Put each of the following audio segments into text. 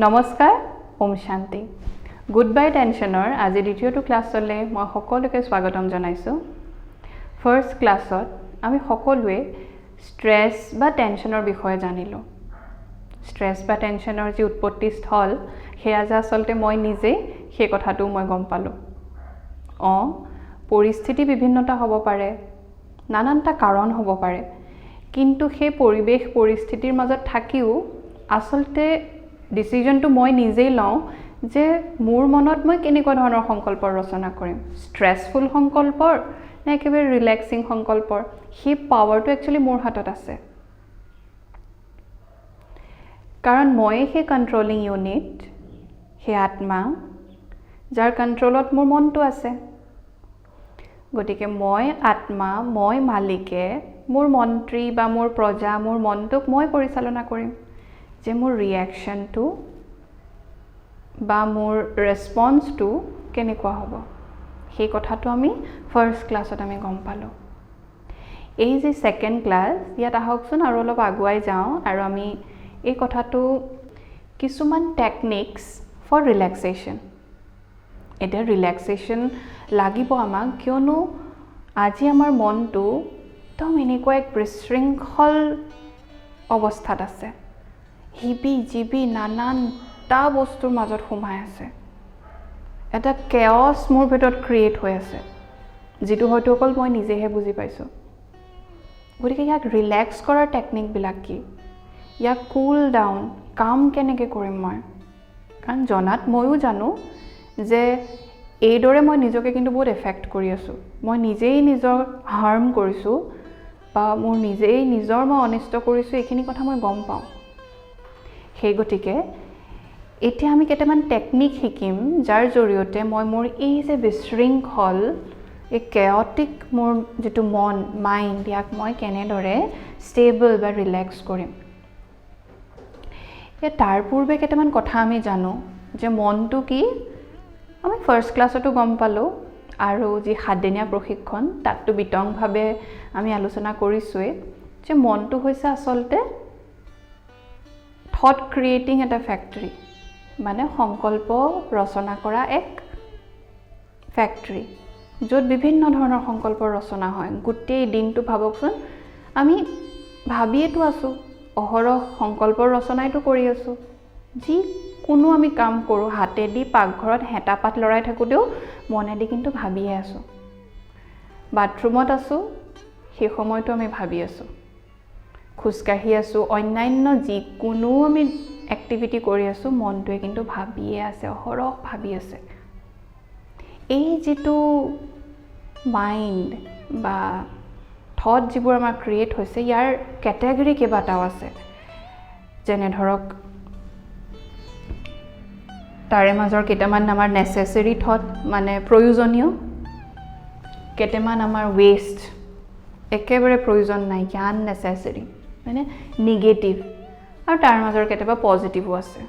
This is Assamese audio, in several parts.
নমস্কাৰ ওম শান্তি গুড বাই টেনশনৰ আজি দ্বিতীয়টো ক্লাছলৈ মই সকলোকে স্বাগতম জনাইছোঁ ফাৰ্ষ্ট ক্লাছত আমি সকলোৱে ষ্ট্ৰেছ বা টেনশনৰ বিষয়ে জানিলোঁ ষ্ট্ৰেছ বা টেনশনৰ যি উৎপত্তি স্থল সেয়া যে আচলতে মই নিজে সেই কথাটো মই গম পালোঁ পৰিস্থিতি বিভিন্নতা হ'ব পাৰে নানানটা কাৰণ হ'ব পাৰে কিন্তু সেই পৰিৱেশ পৰিস্থিতিৰ মাজত থাকিও আচলতে ডিসিজনটো মই নিজেই লওঁ যে মোৰ মনত মই কেনেকুৱা ধৰণৰ সংকল্প ৰচনা কৰিম ষ্ট্ৰেছফুল সংকল্পৰ নে একেবাৰে ৰিলেক্সিং সংকল্পৰ সেই পাৱাৰটো একচুৱেলি মোৰ হাতত আছে কাৰণ মই সেই কন্ট্ৰলিং ইউনিট সেই আত্মা যাৰ কন্ট্ৰলত মোৰ মনটো আছে গতিকে মই আত্মা মই মালিকে মোৰ মন্ত্ৰী বা মোৰ প্ৰজা মোৰ মনটোক মই পৰিচালনা কৰিম যে মোৰ ৰিয়াকশনটো বা মোৰ ৰেসপন্সটো কেনেকুৱা হ'ব সেই কথাটো আমি ফাৰ্ষ্ট ক্লাছত আমি গম পালোঁ এই যে সেকেন্ড ক্লাছ ইয়াত আহকচোন আৰু অলপ আগুৱাই যাওঁ আৰু আমি এই কথাটো কিছুমান টেকনিক্স ফৰ ৰিলেক্সেশ্যন এটা ৰিলেক্সেশ্যন লাগিব আমাক কিয়নো আজি আমাৰ মনটো একদম এনেকুৱা এক বিশৃংখল অৱস্থাত আছে হিবি জিবি নানানটা বস্তুৰ মাজত সোমাই আছে এটা কেঅস মোৰ ভিতৰত ক্ৰিয়েট হৈ আছে যেটো হয়তো অকল মই নিজেহে বুজি পাইছোঁ গতিকে ইয়াক ৰিলেক্স কৰাৰ টেকনিকবিলাক কি ইয়াক কুল ডাউন কাম কেনেকৈ কৰিম মই কাৰণ জনাত ময়ো জানো যে এইদৰে মই নিজকে কিন্তু বহুত এফেক্ট কৰি আছোঁ মই নিজেই নিজৰ হাৰ্ম কৰিছোঁ বা মোৰ নিজেই নিজৰ মই অনিষ্ট কৰিছোঁ এইখিনি কথা মই গম পাওঁ সেই গতিকে এতিয়া আমি কেইটামান টেকনিক শিকিম যাৰ জৰিয়তে মই মোৰ এই যে বিশৃংখল এই কেঅটিক মোৰ যেটো মন মাইণ্ড ইয়াক মই কেনেদৰে ষ্টেবল বা ৰিলেক্স কৰিম তাৰ পূৰ্বে কেইটামান কথা আমি জানো যে মনটো কি আমি ফাৰ্ষ্ট ক্লাছতো গম পালোঁ আৰু যি 7 দিনীয়া প্ৰশিক্ষণ তাততো বিতংভাৱে আমি আলোচনা কৰিছোঁৱে যে মনটো হৈছে আচলতে থট ক্ৰিয়েটিং এটা ফ্যাক্টৰি মানে সংকল্প ৰচনা কৰা এক ফ্যাক্টৰি য'ত বিভিন্ন ধৰণৰ সংকল্প ৰচনা হয় গোটেই দিনটো ভাবকচোন আমি ভাবিয়েতো আছোঁ অহৰহ সংকল্প ৰচনাইতো কৰি আছোঁ যি কোনো আমি কাম কৰোঁ হাতেদি পাকঘৰত হেঁটাপাত লৰাই থাকোঁতেও মনেদি কিন্তু ভাবিয়ে আছোঁ বাথৰুমত আছোঁ সেই সময়তো আমি ভাবি আছোঁ খুজকাঢ়ি আছোঁ অন্যান্য যিকোনো আমি এক্টিভিটি কৰি আছোঁ মনটোৱে কিন্তু ভাবিয়ে আছে অহৰহ ভাবি আছে এই যেটো মাইণ্ড বা থট যিবোৰ আমাৰ ক্ৰিয়েট হৈছে ইয়াৰ কেটেগৰী কেইবাটাও আছে যেনে ধৰক তাৰে মাজৰ কেইটামান আমাৰ নেচেচেৰী থট মানে প্ৰয়োজনীয় কেইটামান আমাৰ ৱেষ্ট একেবাৰে প্ৰয়োজন নাই আননেচেচেৰী মানে নিগেটিভ আৰু তাৰ মাজৰ কেতিয়াবা পজিটিভো আছে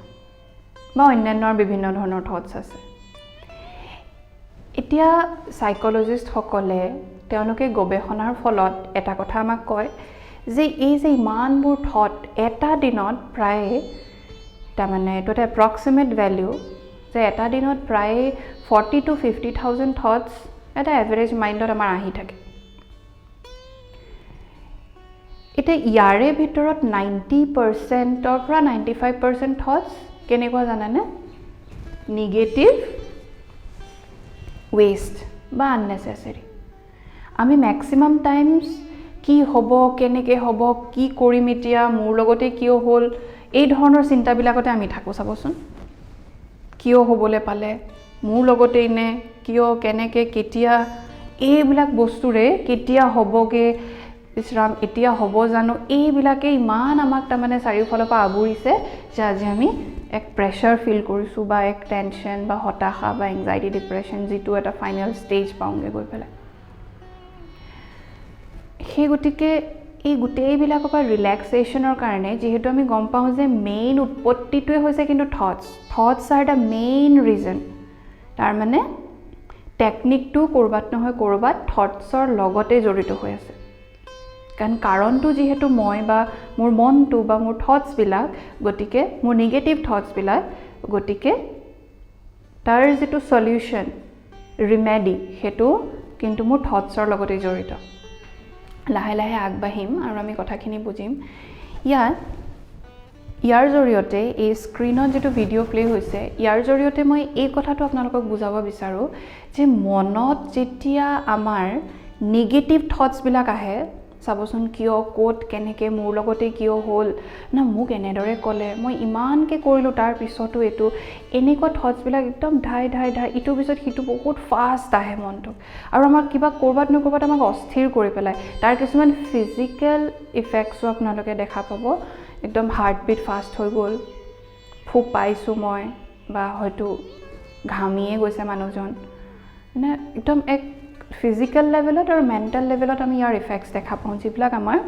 বা অন্যান্য বিভিন্ন ধৰণৰ থটছ আছে এতিয়া সাইকোলজিষ্টসকলে তেওঁলোকে গৱেষণাৰ ফলত এটা কথা আমাক কয় যে এই যে ইমানবোৰ থট এটা দিনত প্ৰায় তাৰমানে এইটো এটা এপ্ৰক্সিমেট ভ্যালু যে এটা দিনত প্ৰায় 40 to 50,000 থটছ এটা এভাৰেজ মাইণ্ডত আমাৰ আহি থাকে এতিয়া ইয়াৰে ভিতৰত 90%ৰ পৰা 95% থটছ কেনেকুৱা জানেনে নিগেটিভ ৱেষ্ট বা আননেচেচেৰী আমি ম্যাক্সিমাম টাইমছ কি হ'ব কেনেকৈ হ'ব কি কৰিম এতিয়া মোৰ লগতে কিয় হ'ল এই ধৰণৰ চিন্তাবিলাকতে আমি থাকোঁ চাবচোন কিয় হ'বলৈ পালে মোৰ লগতেই নে কিয় কেনেকৈ কেতিয়া এইবিলাক বস্তুৰে কেতিয়া হ'বগে বিশ্ৰাম এতিয়া হ'ব জানো এইবিলাকে ইমান আমাক তাৰমানে চাৰিওফালৰ পৰা আগুৰিছে যে আজি আমি এক প্ৰেছাৰ ফিল কৰিছোঁ বা এক টেনশ্যন বা হতাশা বা এংজাইটি ডিপ্ৰেশ্যন যিটো এটা ফাইনেল ষ্টেজ পাওঁগৈ গৈ পেলাই সেই গতিকে এই গোটেইবিলাকৰ পৰা ৰিলেক্সেশ্যনৰ কাৰণে যিহেতু আমি গম পাওঁ যে মেইন উৎপত্তিটোৱে হৈছে কিন্তু thoughts are the main reason তাৰমানে টেকনিকটো ক'ৰবাত নহয় ক'ৰবাত থটছৰ লগতে জড়িত হৈ আছে কাৰণটো যেহেতু মই বা মোৰ মনটো বা মোৰ থটছবিলাক গতিকে মোৰ নিগেটিভ থটছবিলাক গতিকে তাৰ যেটো সলিউশন ৰিমেডি হেতু কিন্তু মোৰ থটছৰ লগতে জড়িত লাহে লাহে আগবাঢ়িম আৰু আমি কথাখিনি বুজিম ইয়াৰ জৰিয়তে এই স্ক্ৰীনত যেটো ভিডিও প্লে হৈছে ইয়াৰ জৰিয়তে মই এই কথাটো আপোনালোকক বুজাব বিচাৰো যে মনত যেতিয়া আমাৰ নেগেটিভ থটছ বিলাক আহে চাবচোন কিয় কোট কেনেকে মোৰ লগতে কিয় হ'ল না মোক এনেদৰে ক'লে মই ইমানকে কৰিলো তাৰ পিছতো এটো এনেকুৱা থটছ বিলাক একদম ঢাই ইটো পিছত হিটো বহুত ফাষ্ট আহে মনটো আৰু আমাৰ কিবা কৰবাত আমাক অস্থিৰ কৰি পেলাই তাৰ কিছুমান ফিজিক্যাল ইফেক্টছ আপোনালোকে দেখা পাব একদম হাৰ্টবিট ফাষ্ট হৈ গ'ল ফুক পাইছো মই বা হয়তো ঘামিয়ে গৈছে মানুহজন মানে একদম এক ফিজিক্যাল লেভেলত আৰু মেন্টাল লেভেলত আমি ইয়াৰ ইফেক্টছ দেখা পাওঁ যিবিলাক আমাৰ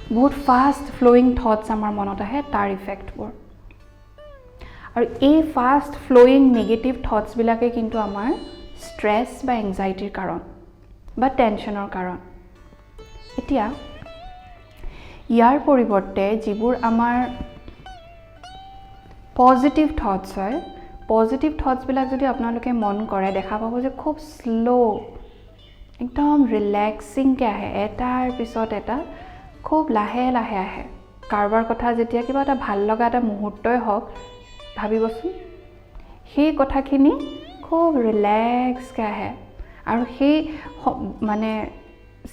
বহুত ফাষ্ট ফ্লোইং থটছ আমাৰ মনত আহে তাৰ ইফেক্টবোৰ আৰু এই ফাষ্ট ফ্লোইং নেগেটিভ থটছ বিলাকে কিন্তু আমাৰ ষ্ট্ৰেছ বা এংজাইটিৰ কাৰণ বা টেনচনৰ কাৰণ এতিয়া ইয়াৰ পৰিৱৰ্তে যিবোৰ আমাৰ পজিটিভ থটছ হয় পজিটিভ থটছ বিলাক যদি আপোনালোকে মন কৰে দেখা পাব যে খুব স্লো একদম ৰিলেক্সিং কে আহে এটাৰ পিছত এটা খুব লাহে লাহে আহে কাৰবাৰ কথা যেতিয়া কিবা এটা ভাল লগা এটা মুহূৰ্তই হওক ভাবিবচোন সেই কথাখিনি খুব ৰিলেক্স কে আহে আৰু সেই মানে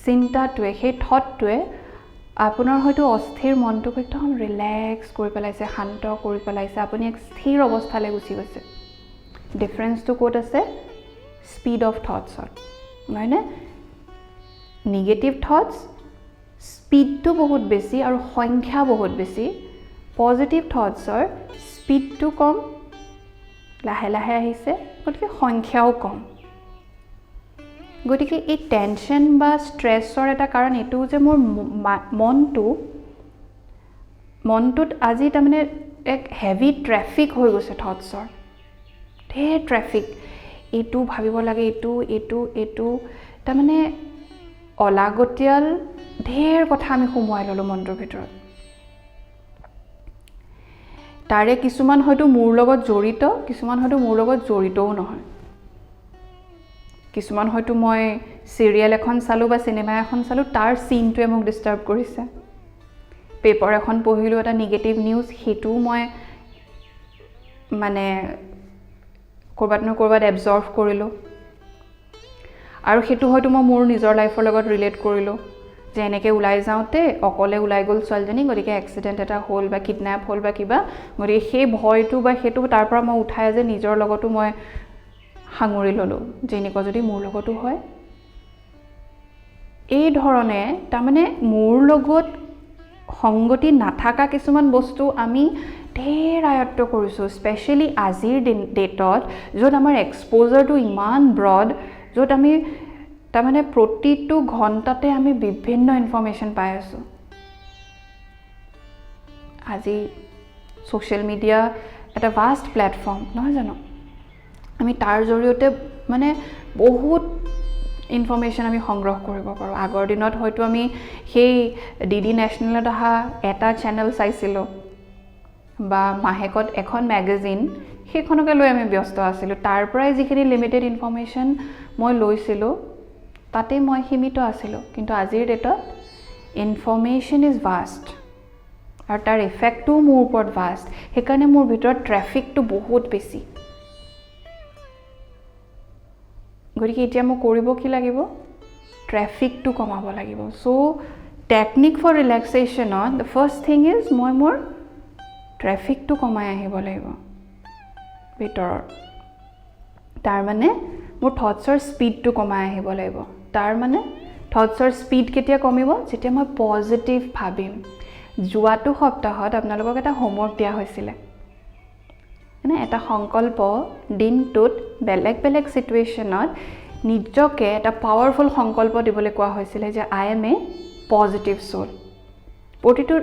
চিন্তাটোৱে সেই থটটোৱে আপোনাৰ হয়তো অস্থিৰ মনটোক একদম ৰিলেক্স কৰি পেলাইছে শান্ত কৰি পেলাইছে আপুনি এক স্থিৰ অৱস্থালৈ গুচি গৈছে ডিফাৰেন্সটো ক'ত আছে স্পীড অফ থটছৰ নহয়নে নেগেটিভ থটছ স্পীডটো বহুত বেছি আৰু সংখ্যা বহুত বেছি পজিটিভ থটছৰ স্পীডটো কম লাহে লাহে আহিছে গতিকে সংখ্যাও কম গতিকে এই টেনশন বা ষ্ট্ৰেছৰ এটা কাৰণ এটো যে মোৰ মনটোত আজি তাৰমানে এক হেভি ট্ৰেফিক হৈ গৈছে থটছৰ ঢেৰ ট্ৰেফিক এটো ভাবিব লাগে এটো তাৰমানে অলাগতিয়াল ঢেৰ কথা আমি সোমোৱাই ললো মনটোৰ ভিতৰত তাৰে কিছুমান হয়তো মোৰ লগত জড়িত কিছুমান হয়তো মোৰ লগত জড়িতও নহয় কিছুমান হয়তো মই সিৰিয়েল এখন চালো বা সিনেমা এখন চালো তাৰ সিনটোৱে মোক ডিস্টাৰ্ব কৰিছে পেপাৰ এখন পঢ়িলো এটা নেগেটিভ নিউজ হেতু মই মানে কৰবাত এবজৰ্ব কৰিলো আৰু হেতু হয়তো মই মোৰ নিজৰ লাইফৰ লগত ৰিলেট কৰিলো যে এনেকে উলাই যাওতে অকলে উলাই গল ছোৱালীজনী গতিকে এক্সিডেন্ট এটা হ'ল বা কিডন্যাপ হ'ল বা কিবা গতিকে সেই ভয়টো বা হেতু তাৰ পৰা মই উঠাই যে নিজৰ লগতো মই হাঙুৰি ললো যে এনেকুৱা যদি মোৰ লগতো হয় এই ধৰণে তাৰমানে মোৰ লগত সংগতি নাথাকা কিছুমান বস্তু আমি ঢেৰ আয়ত্ত কৰিছো স্পেশালি আজিৰ ডেটত য'ত আমাৰ এক্সপোজাৰটো ইমান ব্ৰড য'ত আমি তাৰমানে প্ৰতিটো ঘণ্টাতে আমি বিভিন্ন ইনফৰমেশন পাই আছো আজি সোশ্যাল মিডিয়া এটা ভাষ্ট প্ল্যাটফৰ্ম নহয় জানো আমি তাৰ জৰিয়তে মানে বহুত ইনফৰমেশন আমি সংগ্ৰহ কৰিব পাৰো আগৰ দিনত হয়তো আমি সেই ডিডি নেশনেলত আহা এটা চেনেল চাইছিলো বা মাহেকত এখন ম্যাগাজিন সেইখনকে লৈ আমি ব্যস্ত আছিলো তাৰ পৰাই যিখিনি লিমিটেড ইনফৰমেশন মই লৈছিলো তাতে মই সীমিত আছিলো কিন্তু আজিৰ ডেটত ইনফৰমেশন ইজ ভাষ্ট আৰু তাৰ ইফেক্টটো মোৰ ওপৰত ভাষ্ট সেইকাৰণে মোৰ ভিতৰত ট্ৰাফিকটো বহুত বেছি গতিকে এতিয়া মই কৰিব কি লাগিব ট্ৰাফিকটো কমাব লাগিব so technique for relaxation the first thing is মই মোৰ ট্ৰাফিকটো কমাই আহিব লাগিব ভিতৰৰ তাৰ মানে মোৰ থটছৰ স্পীডটো কমাই আহিব লাগিব তাৰ মানে থটছৰ স্পীড কেতিয়া কমিব যেতিয়া মই পজিটিভ ভাবিম যোৱাটো সপ্তাহত আপোনালোকক এটা হোমৱৰ্ক দিয়া হৈছিল মানে এটা সংকল্প দিনটোত বেলেগ বেলেগ সিচুৱেচনত নিজকে এটা পাৱাৰফুল সংকল্প দিবলৈ কোৱা হৈছিল যে I am a positive soul প্ৰতিটো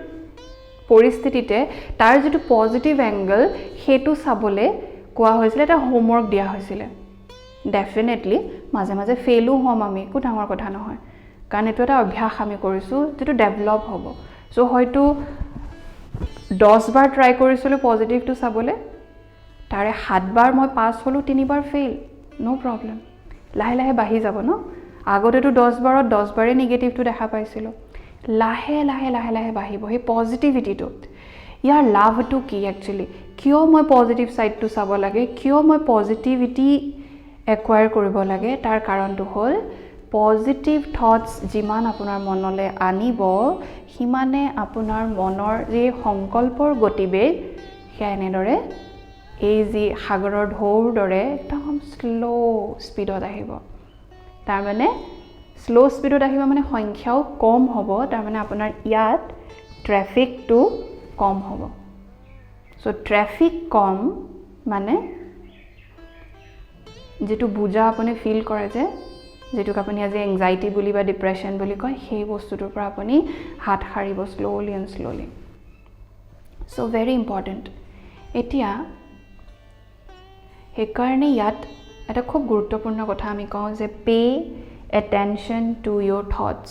পৰিস্থিতিতে তাৰ যেটো পজিটিভ এংগল হেতু চাবলে কোৱা হৈছিল এটা হোমৱৰ্ক দিয়া হৈছিল ডেফিনেটলি মাঝে মাঝে ফেইলও হম আমি কো ডাঙৰ কথা নহয় কাৰণ এটো এটা অভ্যাস আমি কৰিছো যেটো ডেভেলপ হ'ব সো হয়তো 10 বাৰ ট্ৰাই কৰিছিলোঁ পজিটিভটো চাবলৈ, তাৰে 7 বাৰ মই পাছ হ'লোঁ, 3 বাৰ ফেইল, নো প্ৰব্লেম, লাহে লাহে বাঢ়ি যাব ন। আগতেতো 10 বাৰত 10 বাৰেই নিগেটিভটো দেখা পাইছিলোঁ, লাহে লাহে লাহে লাহে বাঢ়িব সেই পজিটিভিটিটোত। ইয়াৰ লাভটো কি একচুৱেলি, কিয় মই পজিটিভ ছাইডটো চাব লাগে, কিয় মই পজিটিভিটি একুৱায়াৰ কৰিব লাগে, তাৰ কাৰণটো হ'ল পজিটিভ থটছ যিমান আপোনাৰ মনলৈ আনিব, সিমানে আপোনাৰ মনৰ যি সংকল্পৰ গতিবেগ সেয়া এনেদৰে এই যি সাগৰৰ ঢৌৰ দৰে একদম শ্ল' স্পীডত আহিব। তাৰমানে শ্ল' স্পীডত আহিব মানে সংখ্যাও কম হ'ব, তাৰমানে আপোনাৰ ইয়াত ট্ৰেফিকটো কম হ'ব। চ' ট্ৰেফিক কম মানে যিটো বুজা আপুনি ফিল কৰে যে, যিটোক আপুনি আজি এংজাইটি বুলি বা ডিপ্ৰেশ্যন বুলি কয়, সেই বস্তুটোৰ পৰা আপুনি হাত সাৰিব slowly and slowly. So' very important. এতিয়া সেইকাৰণে ইয়াত এটা খুব গুৰুত্বপূৰ্ণ কথা আমি কওঁ যে pay attention to your thoughts.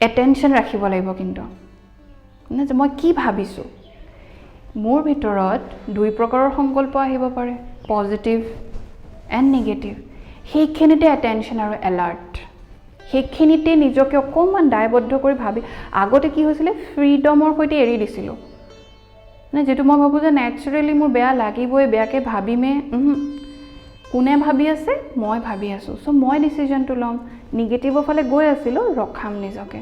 Attention ৰাখিব লাগিব কিন্তু, যে মই কি ভাবিছোঁ। মোৰ ভিতৰত 2 প্ৰকাৰৰ সংকল্প আহিব পাৰে, পজিটিভ এণ্ড নিগেটিভ। সেইখিনিতে এটেনশ্যন আৰু এলাৰ্ট, সেইখিনিতে নিজকে অকণমান দায়বদ্ধ কৰি ভাবি, আগতে কি হৈছিলে ফ্ৰীডমৰ সৈতে এৰি দিছিলোঁ, মানে যিটো মই ভাবোঁ যে নেচাৰেলি মোৰ বেয়া লাগিবই, বেয়াকৈ ভাবিমে, কোনে ভাবি আছে, মই ভাবি আছোঁ, চ' মই ডিচিশ্যনটো ল'ম। নিগেটিভৰ ফালে গৈ আছিলোঁ, ৰখাম নিজকে,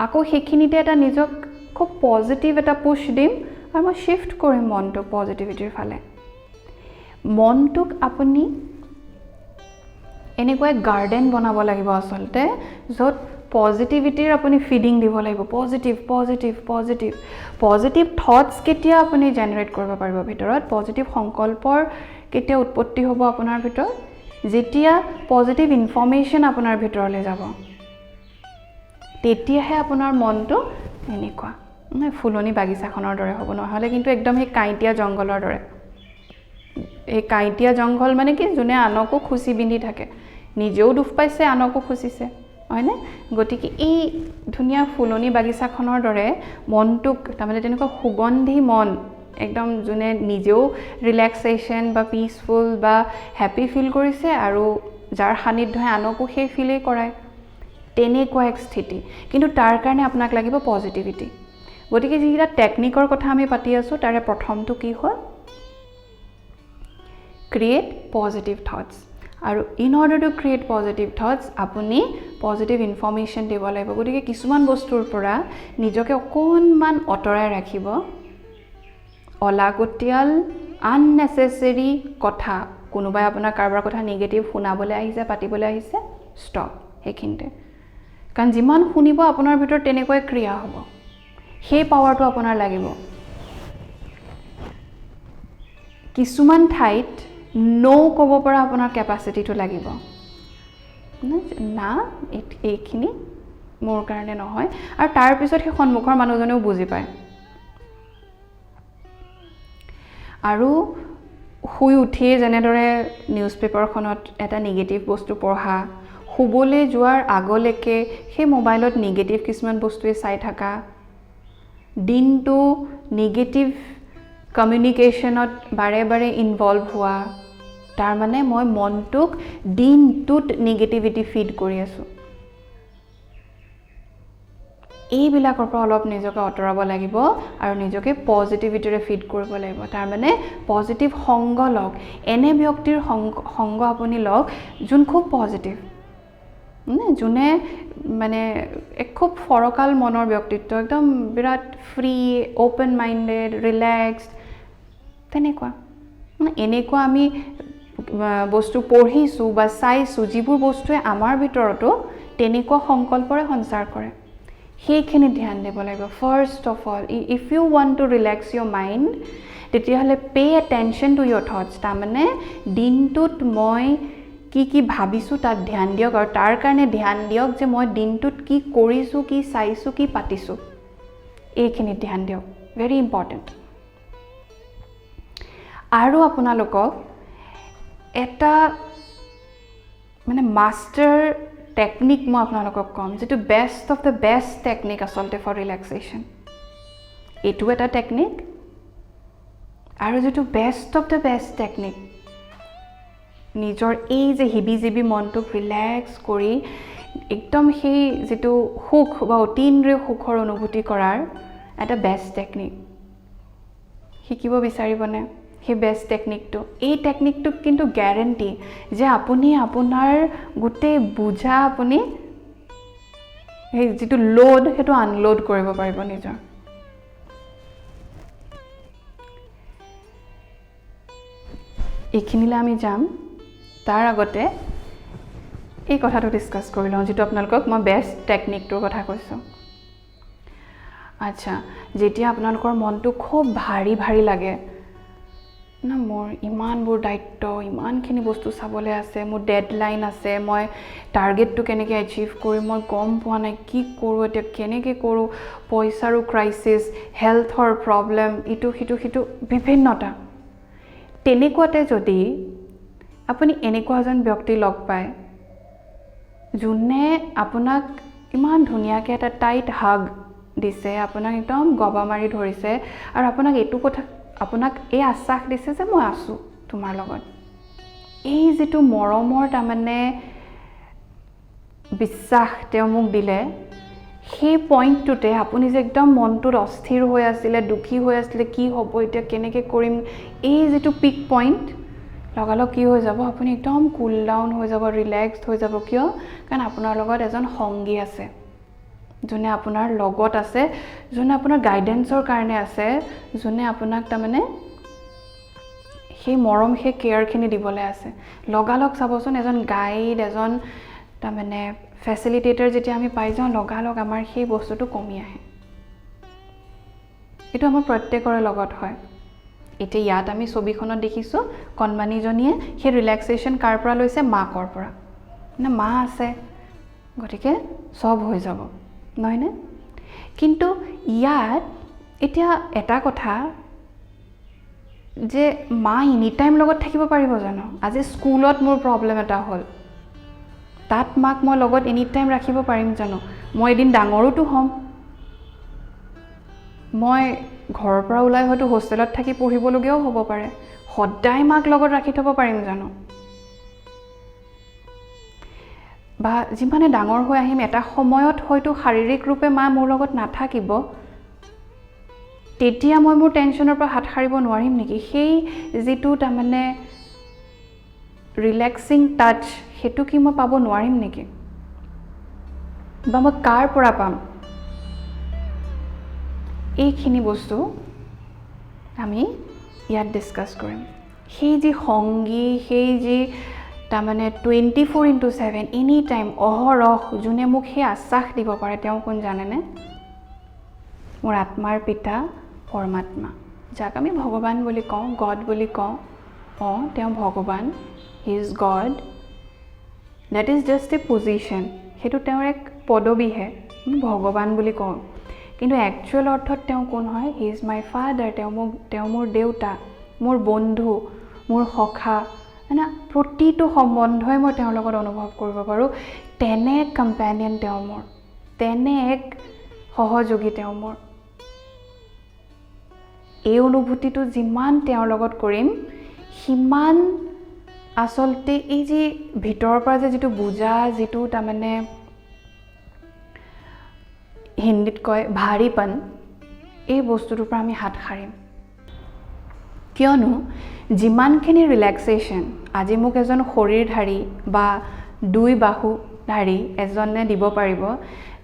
আকৌ সেইখিনিতে এটা নিজক খুব পজিটিভ এটা পুছ দিম আৰু মই শ্বিফ্ট কৰিম মনটোক পজিটিভিটিৰ ফালে। মনটোক আপুনি এনেকুৱা এক গাৰ্ডেন বনাব লাগিব আচলতে, য'ত পজিটিভিটিৰ আপুনি ফিডিং দিব লাগিব, positive positive positive positive thoughts কেতিয়া আপুনি জেনেৰেট কৰিব পাৰিব ভিতৰত, পজিটিভ সংকল্পৰ কেতিয়া উৎপত্তি হ'ব আপোনাৰ ভিতৰত, যেতিয়া পজিটিভ ইনফৰ্মেশ্যন আপোনাৰ ভিতৰলৈ যাব, তেতিয়াহে আপোনাৰ মনটো এনেকুৱা ফুলনি বাগিচাখনৰ দৰে হ'ব। নহ'লে কিন্তু একদম সেই কাঁইটীয়া জংঘলৰ দৰে। এই কাঁইটীয়া জংঘল মানে কি, যোনে আনকো খুচি বিন্ধি থাকে, নিজেও দুখ পাইছে, আনকো খুচিছে, হয়নে? গতিকে এই ধুনীয়া ফুলনি বাগিচাখনৰ দৰে মনটোক, তাৰমানে তেনেকুৱা সুগন্ধি মন, একদম যোনে নিজেও ৰিলেক্সেশ্যন বা পিচফুল বা হেপী ফিল কৰিছে আৰু যাৰ সান্নিধ্যই আনকো সেই ফিলেই কৰায়, তেনেকুৱা এক স্থিতি। কিন্তু তাৰ কাৰণে আপোনাক লাগিব পজিটিভিটি। গতিকে যিকেইটা টেকনিকৰ কথা আমি পাতি আছোঁ, তাৰে প্ৰথমটো কি হ'ল, ক্ৰিয়েট পজিটিভ থটছ। আৰু in order two create positive thoughts আপুনি পজিটিভ ইনফৰ্মেশ্যন দিব লাগিব। গতিকে কিছুমান বস্তুৰ পৰা নিজকে অকণমান আঁতৰাই ৰাখিব। অলাগতিয়াল আননেচেচেৰী কথা, কোনোবাই আপোনাৰ কাৰোবাৰ কথা নিগেটিভ শুনাবলৈ আহিছে, পাতিবলৈ আহিছে, ষ্টপ সেইখিনিতে। কাৰণ যিমান শুনিব আপোনাৰ ভিতৰত তেনেকৈ ক্ৰিয়া হ'ব, সেই পাৱাৰটো আপোনাৰ লাগিব। কিছুমান ঠাইত ন' ক'ব পৰা আপোনাৰ কেপাচিটিটো লাগিব, না এইখিনি মোৰ কাৰণে নহয়, আৰু তাৰপিছত সেই সন্মুখৰ মানুহজনেও বুজি পায়। আৰু শুই উঠিয়ে যেনেদৰে নিউজ পেপাৰখনত এটা নিগেটিভ বস্তু পঢ়া, শুবলৈ যোৱাৰ আগলৈকে সেই মোবাইলত নিগেটিভ কিছুমান বস্তুৱে চাই থকা, দিনটো নিগেটিভ কমিউনিকেশ্যনত বাৰে বাৰে ইনভলভ হোৱা, তাৰমানে মই মনটোক দিনটোত নিগেটিভিটি ফিড কৰি আছোঁ। এইবিলাকৰ পৰা অলপ নিজকে আঁতৰাব লাগিব আৰু নিজকে পজিটিভিটিৰে ফিড কৰিব লাগিব। তাৰমানে পজিটিভ সংগ লওক, এনে ব্যক্তিৰ সংগ আপুনি লওক যোন খুব পজিটিভ, যোনে মানে খুব ফৰকাল মনৰ ব্যক্তিত্ব, একদম বিৰাট ফ্ৰী, অ'পেন মাইণ্ডেড, ৰিলেক্সড, তেনেকুৱা। এনেকুৱা আমি বস্তু পঢ়িছোঁ বা চাইছোঁ, যিবোৰ বস্তুৱে আমাৰ ভিতৰতো তেনেকুৱা সংকল্পৰে সঞ্চাৰ কৰে, সেইখিনি ধ্যান দিব লাগিব। First of all, if you want to relax your mind, তেতিয়াহ'লে pay attention to your thoughts. তাৰমানে দিনটোত মই কি কি ভাবিছোঁ তাত ধ্যান দিয়ক, আৰু তাৰ কাৰণে ধ্যান দিয়ক যে মই দিনটোত কি কৰিছোঁ, কি চাইছোঁ, কি পাতিছোঁ, এইখিনিত ধ্যান দিয়ক, ভেৰি ইম্পৰ্টেণ্ট। আৰু আপোনালোকক এটা মানে মাষ্টাৰ টেকনিক মই আপোনালোকক ক'ম যিটো best of the best technique আচলতে ফৰ ৰিলেক্সেশ্যন এইটো এটা টেকনিক আৰু যিটো best of the best technique নিজৰ এই যে হিবি জিবি মনটোক ৰিলেক্স কৰি একদম সেই যিটো সুখ বা অতীন্দ্ৰিয় সুখৰ অনুভূতি কৰাৰ এটা বেষ্ট টেকনিক শিকিব বিচাৰিবনে সেই বেষ্ট টেকনিকটো এই টেকনিকটোক কিন্তু গ্যাৰেণ্টি যে আপুনি আপোনাৰ গোটেই বুজা আপুনি সেই যিটো লোড সেইটো আনলোড কৰিব পাৰিব নিজৰ এইখিনিলৈ আমি যাম তাৰ আগতে এই কথাটো ডিছকাছ কৰি লওঁ যিটো আপোনালোকক মই বেষ্ট টেকনিকটোৰ কথা কৈছোঁ আচ্ছা যেতিয়া আপোনালোকৰ মনটো খুব ভাৰী ভাৰী লাগে না মোৰ ইমানবোৰ দায়িত্ব ইমানখিনি বস্তু চাবলৈ আছে মোৰ ডেডলাইন আছে মই টাৰ্গেটটো কেনেকৈ এচিভ কৰিম মই গম পোৱা নাই কি কৰোঁ এতিয়া কেনেকৈ কৰোঁ পইচাৰো ক্ৰাইচিছ হেল্থৰ প্ৰব্লেম ইটো সিটো বিভিন্নতা তেনেকুৱাতে যদি আপুনি এনেকুৱা এজন ব্যক্তি লগ পায় যোনে আপোনাক ইমান ধুনীয়াকৈ এটা টাইট হাগ দিছে আপোনাক একদম গবা মাৰি ধৰিছে আৰু আপোনাক এইটো কথা আপোনাক এই আশ্বাস দিছে যে মই আছোঁ তোমাৰ লগত এই যিটো মৰমৰ তাৰমানে বিশ্বাস তেওঁ মোক দিলে সেই পইণ্টটোতে আপুনি যে একদম মনটোত অস্থিৰ হৈ আছিলে দুখী হৈ আছিলে কি হ'ব এতিয়া কেনেকৈ কৰিম এই যিটো পিক পইণ্ট লগালগ কি হৈ যাব আপুনি একদম কুল ডাউন হৈ যাব ৰিলেক্সড হৈ যাব কিয় কাৰণ আপোনাৰ লগত এজন সংগী আছে যোনে আপোনাৰ লগত আছে যোনে আপোনাৰ গাইডেন্সৰ কাৰণে আছে যোনে আপোনাক তাৰমানে সেই মৰম সেই কেয়াৰখিনি দিবলৈ আছে লগালগ চাবচোন এজন গাইড এজন তাৰমানে ফেচিলিটেটৰ যেতিয়া আমি পাই যাওঁ লগালগ আমাৰ সেই বস্তুটো কমি আহে এইটো আমাৰ প্ৰত্যেকৰে লগত হয় এতিয়া ইয়াত আমি ছবিখনত দেখিছোঁ কণমানিজনীয়ে সেই ৰিলেক্সেশ্যন কাৰ পৰা লৈছে মাকৰ পৰা মানে মা আছে গতিকে সব হৈ যাব নহয়নে কিন্তু ইয়াত এতিয়া এটা কথা যে মা এনি টাইম লগত থাকিব পাৰিব জানো আজি স্কুলত মোৰ প্ৰব্লেম এটা হ'ল তাত মাক মই লগত এনি টাইম ৰাখিব পাৰিম জানো মই এদিন ডাঙৰোতো হ'ম মই ঘৰৰ পৰা ওলাই হয়তো হোষ্টেলত থাকি পঢ়িবলগীয়াও হ'ব পাৰে সদায় মাক লগত ৰাখি থ'ব পাৰিম জানো বা যিমানে ডাঙৰ হৈ আহিম এটা সময়ত হয়তো শাৰীৰিক ৰূপে মা মোৰ লগত নাথাকিব তেতিয়া মই মোৰ টেনশ্যনৰ পৰা হাত সাৰিব নোৱাৰিম নেকি সেই যিটো তাৰমানে ৰিলেক্সিং টাচ সেইটো কি মই পাব নোৱাৰিম নেকি বা মই কাৰ পৰা পাম এইখিনি বস্তু আমি ইয়াত ডিছকাছ কৰিম সেই যি সংগী সেই যি তাৰমানে 24/7 এনি টাইম অহৰহ যোনে মোক সেই আশ্বাস দিব পাৰে তেওঁ কোন জানেনে মোৰ আত্মাৰ পিতা পৰমাত্মা যাক আমি ভগৱান বুলি কওঁ গড বুলি কওঁ তেওঁ ভগৱান he is god that is just A position সেইটো তেওঁৰ এক পদবীহে ভগৱান বুলি কওঁ কিন্তু একচুৱেল অৰ্থত তেওঁ কোন হয় হি ইজ মাই ফাদাৰ তেওঁ মোৰ দেউতা মোৰ বন্ধু মোৰ সখা মানে প্ৰতিটো সম্বন্ধই মই তেওঁৰ লগত অনুভৱ কৰিব পাৰোঁ তেনে এক কম্পেনিয়ন তেওঁ মোৰ তেনে এক সহযোগী তেওঁ মোৰ এই অনুভূতিটো যিমান তেওঁৰ লগত কৰিম সিমান আচলতে এই যে ভিতৰৰ পৰা যে যিটো বুজা যিটো তাৰমানে হিন্দীত কয় ভাৰীপন এই বস্তুটোৰ পৰা আমি হাত সাৰিম কিয়নো যিমানখিনি ৰিলেক্সেশ্যন আজি মোক এজন শৰীৰধাৰী বা দুই বাহুধাৰী এজনে দিব পাৰিব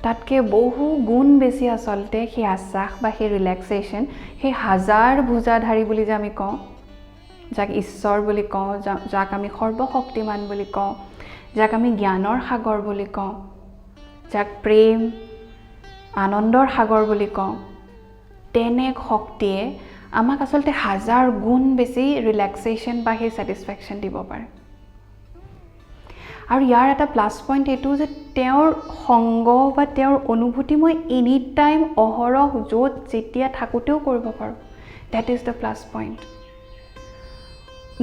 তাতকৈ বহু গুণ বেছি আচলতে সেই আশ্বাস বা সেই ৰিলেক্সেশ্যন সেই হাজাৰ ভুজাধাৰী বুলি যে আমি কওঁ যাক ঈশ্বৰ বুলি কওঁ যাক আমি সৰ্বশক্তিমান বুলি কওঁ যাক আমি জ্ঞানৰ সাগৰ বুলি কওঁ যাক প্ৰেম আনন্দৰ সাগৰ বুলি কওঁ তেনে এক শক্তিয়ে আমাক আচলতে হাজাৰ গুণ বেছি ৰিলেক্সেশ্যন বা সেই ছেটিছফেকশ্যন দিব পাৰে আৰু ইয়াৰ এটা প্লাছ পইণ্ট এইটো যে তেওঁৰ সংগ বা তেওঁৰ অনুভূতি মই এনি টাইম অহৰহ য'ত যেতিয়া থাকোঁতেও কৰিব পাৰোঁ that is the plus point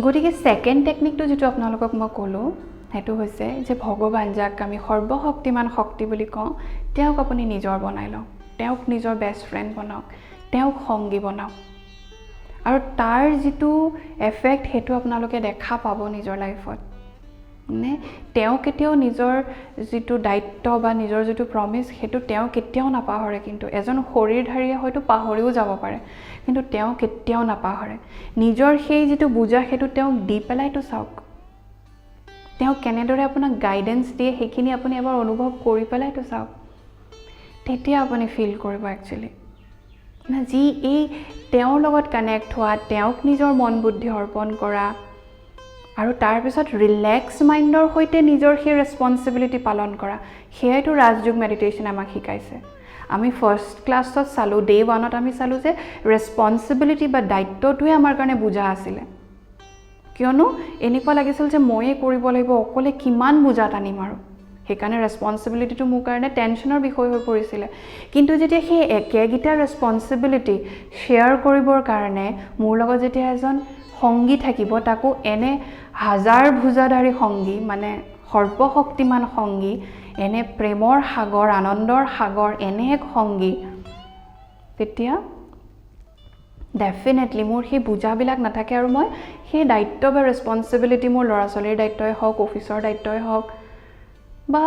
গতিকে ছেকেণ্ড টেকনিকটো যিটো আপোনালোকক মই ক'লোঁ হেতু হৈছে যে ভগৱান যাক আমি সৰ্বশক্তিমান শক্তি বুলি কওঁ তেওঁক আপুনি নিজৰ বনাই লওক তেওঁক নিজৰ বেষ্ট ফ্ৰেণ্ড বনাওক তেওঁক সংগী বনাওক আৰু তাৰ যেটো এফেক্ট হেতু আপোনালোকে দেখা পাব নিজৰ লাইফত নে তেওঁ কেতিয়াও নিজৰ যেটো দায়িত্ব বা নিজৰ যেটো প্ৰমিস হেতু তেওঁ কেতিয়াও নাপাহৰে কিন্তু এজন শৰীৰধাৰীয়ে হয়তো পাহৰিও যাব পাৰে কিন্তু তেওঁ কেতিয়াও নাপাহৰে নিজৰ সেই যেটো বুজা হেতু তেওঁ দি পেলাইতো চাওক তেওঁ কেনেদৰে আপোনাক গাইডেন্স দিয়ে হেখিনি আপুনি এবাৰ অনুভৱ কৰি পেলাইতো চাওক তেতিয়া আপুনি ফিল কৰিব একচুয়ালি না যি এই তেওঁৰ লগত কানেক্ট হোৱা তেওঁক নিজৰ মন বুদ্ধি অৰ্পণ কৰা আৰু তাৰ পিছত ৰিলেক্স মাইন্ডৰ হৈতে নিজৰ সেই ৰেসপন্সিবিলিটি পালন কৰা হেইটো ৰাজযোগ মেডিটেশন আমাক শিকাইছে আমি ফাৰ্স্ট ক্লাছত চালো ডে 1ত আমি চালো যে ৰেসপন্সিবিলিটি বা দায়িত্বটোৱে আমাৰ কাৰণে বুজা আছিল কিয়নো এনেকুৱা লাগিছিল যে ময়ে কৰিব লাগিব অকলে কিমান বুজা টানিম আৰু হেকাৰণে ৰেসপন্সিবিলিটিটো মোৰ কাৰণে টেনচনৰ বিষয় হৈ পৰিছিল কিন্তু যেতিয়া সেই একেগিটা ৰেসপন্সিবিলিটি শেয়াৰ কৰিবৰ কাৰণে মোৰ লগত যেতিয়া এজন সংগী থাকিব তাকো এনে হাজাৰ ভুজাধাৰী সংগী মানে সৰ্বশক্তিমান সংগী এনে প্ৰেমৰ সাগৰ আনন্দৰ সাগৰ এনে এক সংগী তেতিয়া ডেফিনেটলি মোৰ সেই বুজাবিলাক নাথাকে আৰু মই সেই দায়িত্ব বা ৰেসপন্সিবিলিটি মোৰ লৰাছলিৰ দায়িত্বই হওক অফিচৰ দায়িত্বই হওক বা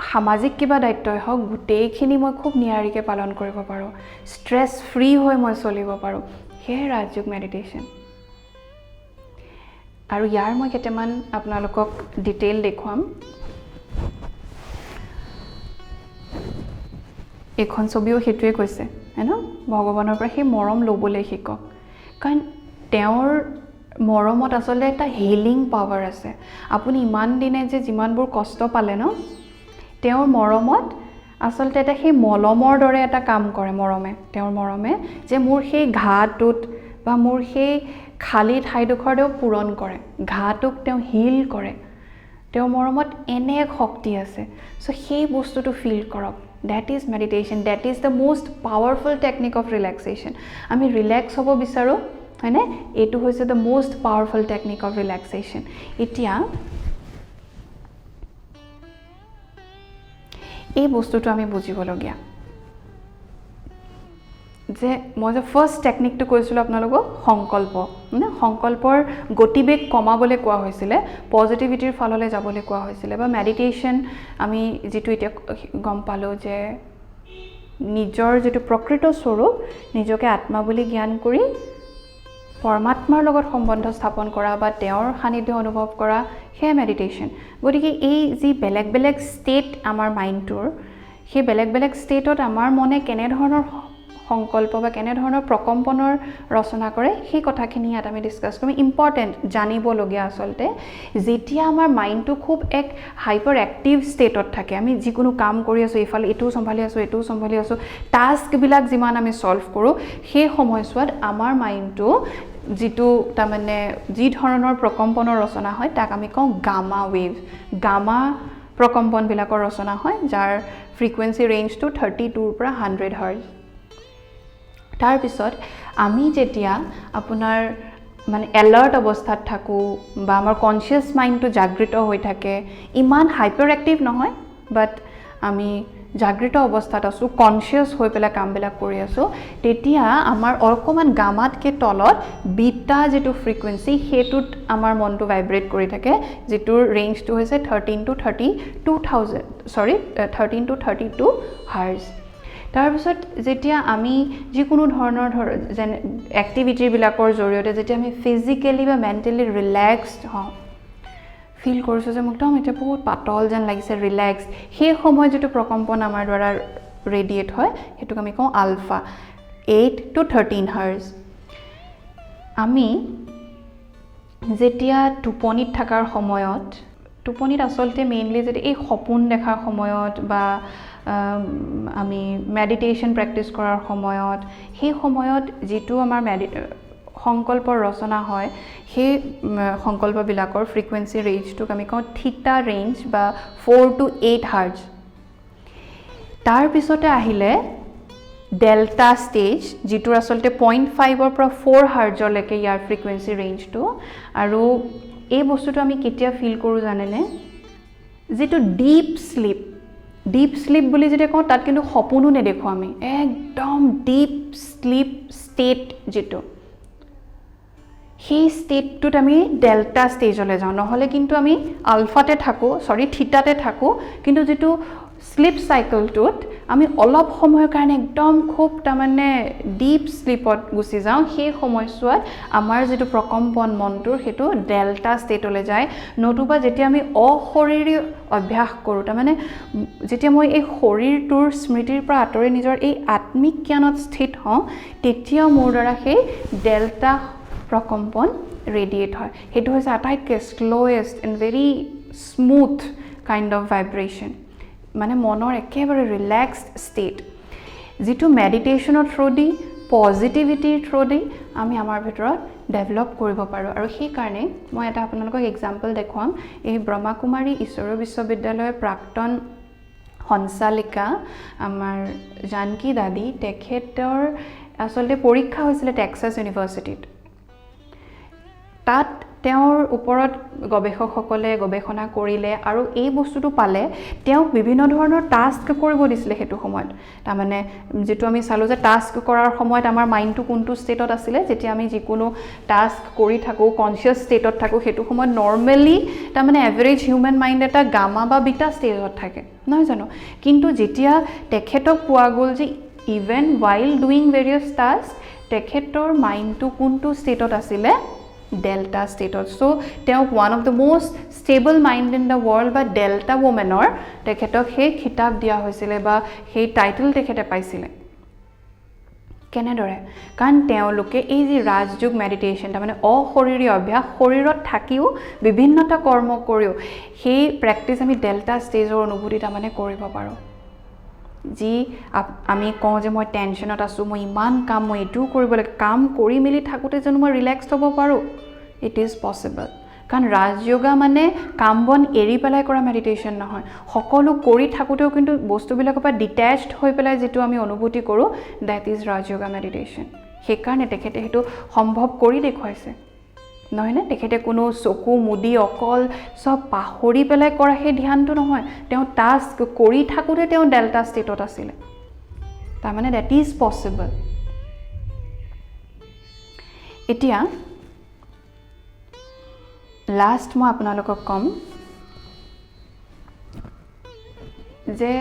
সামাজিক কিবা দায়িত্বই হওক গুটেইখিনি মই খুব নিয়াৰিকে পালন কৰিব পাৰো স্ট্ৰেছ ফ্ৰী হৈ মই চলিব পাৰো হে ৰাজযোগ মেডিটেশন আৰু ইয়াৰ মই কেটামান আপোনালোকক ডিটেইল দেখুৱাম এখন ছবিও হেতুৱে কৈছে হেনো ভগৱানৰ পৰা সেই মৰম লবলৈ শিকক কাৰণ তেওঁৰ মৰমত আসলে এটা হিলিং পাৱাৰ আছে আপুনি ইমান দিনে যে যিমানবোৰ কষ্ট পালে ন তেওঁৰ মৰমত আসলতে এটা সেই মলমৰ দৰে এটা কাম কৰে মৰমে তেওঁৰ মৰমে যে মোৰ সেই ঘাটোত বা মোৰ সেই খালি ঠাইডোখৰও পূৰণ কৰে ঘাটোক তেওঁ হিল কৰে তেওঁৰ মৰমত এনে এক শক্তি আছে সো সেই বস্তুটো ফিল কৰক that is meditation that is the most powerful technique of relaxation আমি রিল্যাক্স হ'ব বিচাৰো হয়নে এটো হৈছে the most powerful technique of relaxation এতিয়া এই বস্তুটো আমি বুজিবলগীয়া যে মই যে ফাৰ্স্ট টেকনিকটো কৈছিল আপোনালোকক সংকল্প মানে সংকল্পৰ গতিবেগ কমাবলৈ কোৱা হৈছিল পজিটিভিটিৰ ফাললৈ যাবলৈ কোৱা হৈছিল বা মেডিটেশন আমি যেটো এতিয়া গম পালো যে নিজৰ যেটো প্ৰকৃত স্বৰূপ নিজকে আত্মা বুলি জ্ঞান কৰি পৰমাত্মাৰ লগত সম্বন্ধ স্থাপন কৰা বা তেওঁৰ সানিধ্য অনুভৱ কৰা হে মেডিটেশন গতিকে এই যি বেলেগ বেলেগ ষ্টেট আমাৰ মাইন্ডৰ সেই বেলেগ বেলেগ ষ্টেটত আমাৰ মনে কেনে ধৰণৰ সংকল্প বা কেনে ধৰণৰ প্ৰকম্পনৰ ৰচনা কৰে সেই কথাখিনি ইয়াত আমি ডিসকাস কৰিম ইম্পৰ্টেন্ট জানিবলগীয়া আসলতে যেতিয়া আমাৰ মাইন্ডটো খুব এক হাইপাৰ এক্টিভ ষ্টেটত থাকে আমি যিকোনো কাম কৰি আছো ইফালে এটো সম্ভালি আছো টাস্ক বিলাক যিমান আমি সলভ কৰো সেই সময়ছোৱাত আমাৰ মাইন্ডটো যেটো তা মানে যি ধৰণৰ প্ৰকম্পনৰ ৰচনা হয় তাক আমি কওঁ গামা ওয়েভ গামা প্ৰকম্পন বিলাকৰ ৰচনা হয় যাৰ ফ্ৰিকুৱেন্সি ৰেঞ্জটো 32 ৰ পৰা 100 হাৰ্জ তাৰ পিছত আমি যেতিয়া আপোনাৰ মানে এলাৰ্ট অৱস্থাত থাকো বা আমাৰ কনসিয়াস মাইন্ডটো জাগৃত হৈ থাকে ইমান হাইপাৰ এক্টিভ নহয় বাট আমি জাগৃত অৱস্থাত আছো কনসিয়াস হৈ পেলা কামবিলাক কৰি আছো তেতিয়া আমাৰ অকমান গামাতকে তলত বিটা যেটো ফ্ৰিকুৱেন্সি হেতুত আমাৰ মনটো ভাইব্ৰেট কৰি থাকে যেটোৰ ৰেঞ্জটো হৈছে 13 to 32 হাৰ্জ তাৰ পিছত যেতিয়া আমি যিকোনো ধৰণৰ যেন এক্টিভিটি বিলাকৰ জৰিয়তে যেতিয়া আমি ফিজিক্যালি বা মেন্টালি ৰিল্যাক্সড হওঁ ফিল কৰিছো যে মুক্তম এটা বহুত পাতল যেন লাগিছে ৰিল্যাক্স সেই সময় যেটো প্ৰকম্পন আমাৰ দ্বাৰা ৰেডিয়েট হয় হেতুক আমি কওঁ আলফা 8 to 13 হাৰ্জ আমি যেতিয়া টোপনিত থাকাৰ সময়ত টোপনিত আসলতে মেইনলি যদি এই সপোন দেখাৰ সময়ত বা আমি মেডিটেশন প্ৰেক্টিস কৰাৰ সময়ত সেই সময়ত যেটো আমাৰ সংকল্পৰ ৰচনা হয় সেই সংকল্প বিলাকৰ ফ্ৰিকুৱেন্সি ৰেঞ্জটো আমি কওঁ থিটা ৰেঞ্জ বা 4 to 8 হাৰ্জ তাৰ পিছতে আহিলে ডেল্টা ষ্টেজ যেটো আসলতে 0.5 ৰ পৰা 4 হাৰ্জলৈকে ইয়াৰ ফ্ৰিকুৱেন্সি ৰেঞ্জটো আৰু এই বস্তুটো আমি কেতিয়া ফিল কৰো জানেনে যেটো ডিপ স্লিপ বুলি যেটা কওঁ তাত কিন্তু সপোনো নেদেখো আমি একদম ডিপ স্লিপ ষ্টেট যেটো সেই ষ্টেটটোত আমি ডেল্টা ষ্টেজলৈ যাওঁ নহলে কিন্তু আমি আলফাতে থাকো থিটাতে থাকো কিন্তু যেটো স্লিপ সাইকেলটোত আমি অলপ সময়ৰ কাৰণে একদম খুব মানে ডিপ স্লিপত গুচি যাওঁ সেই সময়ছোৱাত আমাৰ যেটো প্ৰকম্পন মনটোৰ হেতু ডেল্টা ষ্টেটলৈ যায় নতুবা যেতিয়া আমি অশৰীৰী অভ্যাস কৰো মানে যেতিয়া মই এই শৰীৰটোৰ স্মৃতিৰ পৰা আঁতৰি নিজৰ এই আত্মিক জ্ঞানত স্থিত হওঁ তেতিয়া মোৰ দ্বাৰা সেই ডেল্টা প্ৰকম্পন ৰেডিয়েট হয় হেতু হৈছে আটাইতকৈ slowest and very smooth kind of vibration মানে মনৰ একেবাৰে ৰিলেক্সড ষ্টেট যেটো মেডিটেশ্যনৰ থ্ৰু দি পজিটিভিটিৰ থ্ৰু দি আমি আমাৰ ভিতৰত ডেভেলপ কৰিব পাৰোঁ আৰু সেই কাৰণে মই এটা আপোনালোকক এক্সাম্পল দেখুৱাম এই ব্ৰহ্মাকুমাৰী ঈশ্বৰ বিশ্ববিদ্যালয়ৰ প্ৰাক্তন সঞ্চালিকা আমাৰ জানকী দাদী তেখেতৰ আসলে পৰীক্ষা হৈছিল টেক্সাছ ইউনিভাৰ্চিটিত তাত তেওঁৰ ওপৰত গৱেষকসকলে গৱেষণা কৰিলে আৰু এই বস্তুটো পালে তেওঁ বিভিন্ন ধৰণৰ টাস্ক কৰিব দিছিলে হেতু সময়ত তাৰ মানে যেটো আমি চালো যে টাস্ক কৰাৰ সময়ত আমাৰ মাইন্ডটো কোনটো ষ্টেটত আছিল যেতিয়া আমি যিকোনো টাস্ক কৰি থাকো কনসিয়াস ষ্টেটত থাকো হেতু সময়ত নৰমালি তাৰ মানে এভাৰেজ হিউম্যান মাইন্ড এটা গামা বা বিটা ষ্টেজত থাকে নহয় জানো কিন্তু যেতিয়া তেখেতক পোৱা গ'ল যে even while doing various tasks তেখেতৰ মাইন্ডটো কোনটো ষ্টেটত আছিল Delta status. So, তেওঁক one of the most stable mind in the world বা Delta womanৰ তেখেতক সেই খিতাপ দিয়া হৈছিল বা সেই টাইটেল তেখেতে পাইছিল কেনেদৰে কাৰণ তেওঁলোকে এই যে ৰাজযোগ মেডিটেশ্যন তাৰ মানে অশৰীৰী অভ্যাস শৰীৰত থাকিও বিভিন্নটা কৰ্ম কৰিও সেই প্ৰেক্টিস আমি ডেল্টা ষ্টেজৰ অনুভূতি তাৰ মানে কৰিব পাৰো যি আমি কওঁ যে মই টেনশনত আছো মই ইমান কাম মই এটো কৰিব লাগে কাম কৰি মিলি থাকোতে যেন মই ৰিলেক্স হ'ব পাৰো ইট ইজ পসিবল কাৰণ ৰাজযোগা মানে কাম বন এৰি পেলাই কৰা মেডিটেশ্যন নহয় সকলো কৰি থাকোতেও কিন্তু বস্তুবিলাকৰ পৰা ডিট্যাচড হৈ পেলাই যেটো আমি অনুভূতি কৰো দ্যাট ইজ ৰাজযোগা মেডিটেশ্যন সেই কাৰণে তেখেতে হেতু সম্ভৱ কৰি দেখুৱাইছে নহয় না তেখেতে কোনো চকু মুদি অকল সব পাহৰি পেলাই কৰা সেই ধ্যানটো নহয় তেওঁ টাস্ক কৰি থাকোতে তেওঁ ডেল্টা ষ্টেটত আছিল তাৰ মানে দ্যাট ইজ পসিবল এতিয়া লাষ্ট মই আপোনালোকক কম যে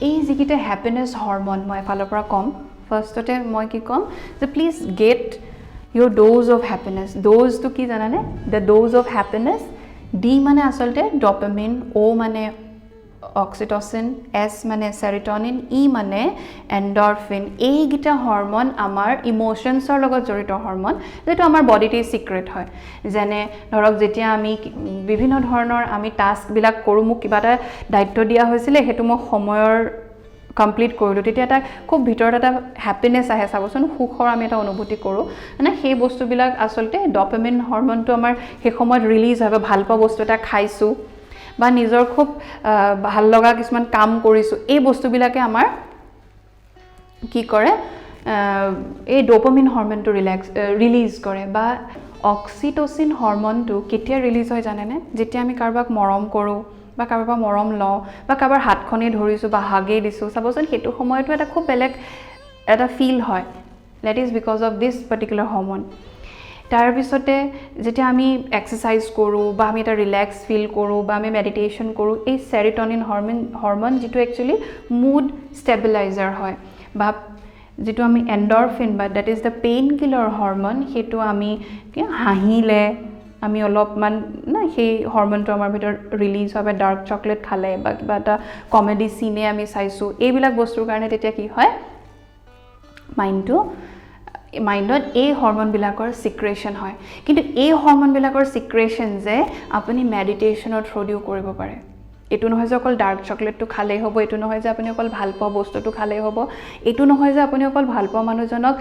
এই যিকিটা হ্যাপিনেস হৰমন মই ফালৰ পৰা কম ফাৰ্ষ্টতে মই কি কম যে please get your dose of happiness dose to ki jana ne the dose of happiness d mane asalte dopamine o mane oxytocin s mane serotonin e mane endorphin ei gita hormone amar emotions or logot jorito hormone jeto amar body te secret hoy jene dhorok jetia ami bibhinno dhornor ami task bilak koru mu kiba ta daitto dia hoisile hetu mo samoyor complete কৰিলো তেতিয়া এটা খুব ভিতৰত এটা হ্যাপিনেস আহে সাবচোন সুখৰ আমি এটা অনুভূতি কৰো মানে সেই বস্তুবিলাক আসলতে ডপামিন হৰমনটো আমাৰ সেই সময়ত ৰিলিজ হয় ভাল পা বস্তু এটা খাইছো বা নিজৰ খুব ভাল লগা কিছুমান কাম কৰিছো এই বস্তুবিলাকে আমাৰ কি কৰে এই ডপামিন হৰমনটো ৰিলিজ কৰে বা অক্সিটোসিন হৰমনটো কেতিয়া ৰিলিজ হয় জানেনে যেতিয়া আমি কাৰোবাক মৰম কৰো বা কাৰোবাৰ মৰম ল বা কাৰোবাৰ হাতখনে ধৰিছো বা হাগে দিছো সাবচোন হেতু সময়টো এটা খুব বেলেগ এটা ফিল হয় that is because of this particular hormone তাৰ পিছতে যেতিয়া আমি এক্সাৰসাইজ কৰো বা আমি এটা ৰিলেক্স ফিল কৰো বা আমি মেডিটেশ্যন কৰো এই সেৰোটোনিন হৰমন যেটো একচুয়ালি মুড ষ্টেবিলাইজাৰ হয় বা যেটো আমি এন্ডৰফিন বা that is the pain killer hormone হেতু আমি হাঁহিলে আমি অলপমান না সেই হৰমনটো আমাৰ ভিতৰ ৰিলিজ হয় বা ডাৰ্ক চকলেট খালে বা কিবা এটা কমেডি সিনে আমি চাইছো এইবিলাক বস্তুৰ কাৰণে তেতিয়া কি হয় মাইন্ডত এই হৰমন বিলাকৰ সিক্ৰেশন হয় কিন্তু এই হৰমন বিলাকৰ সিক্ৰেশন যে আপুনি মেডিটেশ্যনৰ থ্ৰুদিও কৰিব পাৰে এটো নহয় যে অকল ডাৰ্ক চকলেটটো খালে হ'ব এটো নহয় যে আপুনি অকল ভাল পোৱা বস্তুটো খালে হ'ব এটো নহয় যে আপুনি অকল ভাল পোৱা মানুহজনক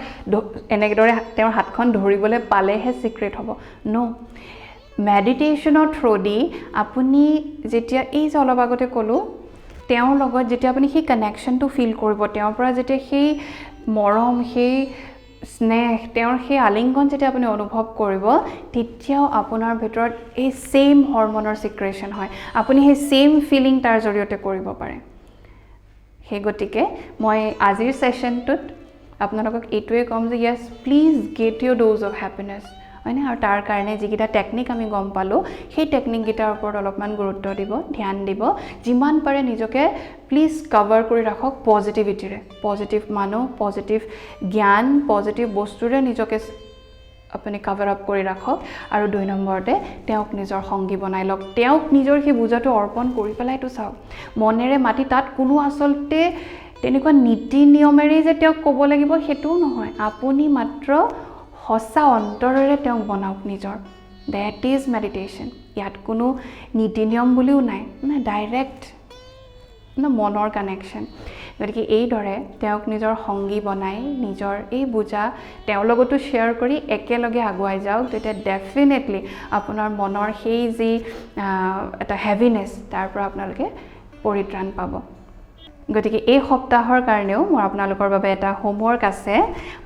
এনেদৰে তেওঁৰ হাতখন ধৰিবলৈ পালেহে সিক্ৰেট হ'ব নো মেডিটেশ্যনৰ থ্ৰুদি আপুনি যেতিয়া এই যে অলপ আগতে কলো তেওঁৰ লগত যেতিয়া আপুনি সেই কানেকশনটো ফিল কৰিব তেওঁৰ পৰা যেতিয়া সেই মৰম সেই স্নেহ তেওঁৰ সেই আলিংগন যেতিয়া আপুনি অনুভৱ কৰিব তেতিয়াও আপোনাৰ ভিতৰত এই সেম হৰমনৰ সিক্ৰেশন হয় আপুনি সেই সেম ফিলিং তাৰ জৰিয়তে কৰিব পাৰে সেই গতিকে মই আজিৰ সেশনটোত আপোনালোকক এইটোৱে কম যে yes please get your dose of happiness হয়নে আৰু তাৰ কাৰণে যিকিটা টেকনিক আমি গম পালো সেই টেকনিক গিটাৰ ওপৰত অলপমান গুৰুত্ব দিব ধ্যান দিব যিমান পাৰে নিজকে প্লিজ কভাৰ কৰি ৰাখক পজিটিভিটিৰে পজিটিভ মানুহ পজিটিভ জ্ঞান পজিটিভ বস্তুৰে নিজকে আপুনি কভাৰ আপ কৰি ৰাখক আৰু 2 নম্বৰতে তেওঁক নিজৰ সংগী বনাই লওক তেওঁক নিজৰ কি বুজাটো অৰ্পণ কৰি পেলাইটো চাওক মনেৰে মাটি তাত কোনো আসলতে তেনেকুৱা নীতি নিয়মেৰে যে তেওঁক ক'ব লাগিব হেতু নহয় আপুনি মাত্ৰ হসা অন্তৰেৰে তেওঁক বনাওক নিজৰ দ্যাট ইজ মেডিটেশন ইয়াত কোনো নীতি নিয়ম বুলিও নাই না ডাইৰেক্ট না মনৰ কানেকশ্যন গতিকে এইদৰে তেওঁক নিজৰ সংগী বনাই নিজৰ এই বুজা তেওঁৰ লগতো শ্বেয়াৰ কৰি একেলগে আগুৱাই যাওক তেতিয়া ডেফিনেটলি আপোনাৰ মনৰ সেই যি এটা হেভিনেছ তাৰ পৰা আপোনালোকে পৰিত্ৰাণ পাব গতিকে এই সপ্তাহৰ কাৰণেও মোৰ আপোনালোকৰ বাবে এটা হোমৱৰ্ক আছে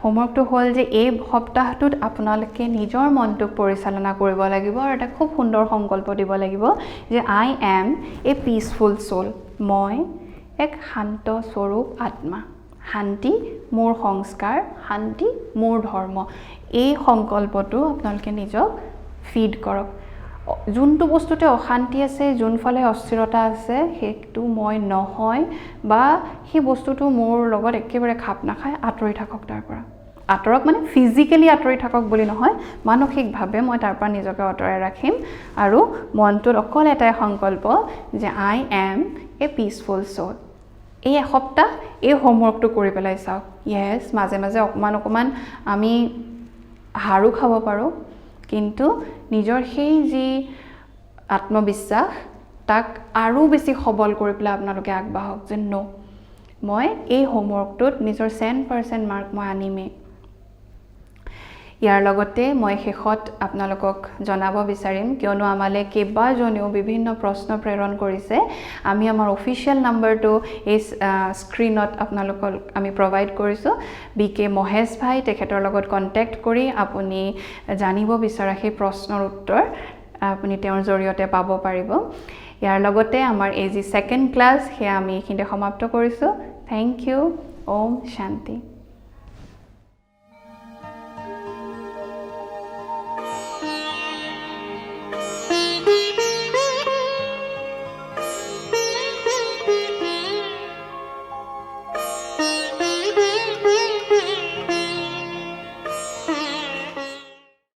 হোমৱৰ্কটো হ'ল যে এই সপ্তাহটোত আপোনালোকে নিজৰ মনটোক পৰিচালনা কৰিব লাগিব আৰু এটা খুব সুন্দৰ সংকল্প দিব লাগিব যে I am a peaceful soul মই এক শান্ত স্বৰূপ আত্মা শান্তি মোৰ সংস্কাৰ শান্তি মোৰ ধৰ্ম এই সংকল্পটো আপোনালোকে নিজক ফিড কৰক যোনটো বস্তুতে অশান্তি আছে যোনফালে অস্থিৰতা আছে সেইটো মই নহয় বা সেই বস্তুটো মোৰ লগত একেবাৰে খাপ নাখায় আঁতৰি থাকক তাৰ পৰা আঁতৰক মানে ফিজিক্যালি আঁতৰি থাকক বুলি নহয় মানসিকভাৱে মই তাৰ পৰা নিজকে আঁতৰাই ৰাখিম আৰু মনটোত অকল এটাই সংকল্প যে I am a peaceful soul এই এসপ্তাহ এই হোমৱৰ্কটো কৰি পেলাই চাওক ইয়েছ মাজে মাজে অকমান আমি হাৰো খাব পাৰোঁ কিন্তু নিজৰ সেই যি আত্মবিশ্বাস তাক আৰু বেছি সবল কৰি পেলাই আপোনালোকে আগবাঢ়ক যে নো মই এই হোমৱৰ্কটোত নিজৰ 100% মাৰ্ক মই আনিমেই ইয়াৰ লগতে মই শেষত আপোনালোকক জনাব বিচাৰিম কিয়নো আমালে কেইবাজনেও বিভিন্ন প্ৰশ্ন প্ৰেৰণ কৰিছে আমি আমাৰ অফিচিয়েল নাম্বাৰটো এই স্ক্ৰীনত আপোনালোকক আমি প্ৰভাইড কৰিছোঁ বিকে মহেশ ভাই তেখেতৰ লগত কন্টেক্ট কৰি আপুনি জানিব বিচৰা সেই প্ৰশ্নৰ উত্তৰ আপুনি তেওঁৰ জৰিয়তে পাব পাৰিব ইয়াৰ লগতে আমাৰ এই যি সেকেন্ড ক্লাছ হে আমি এইখিনিতে সমাপ্ত কৰিছোঁ থ্যাংক ইউ ওম শান্তি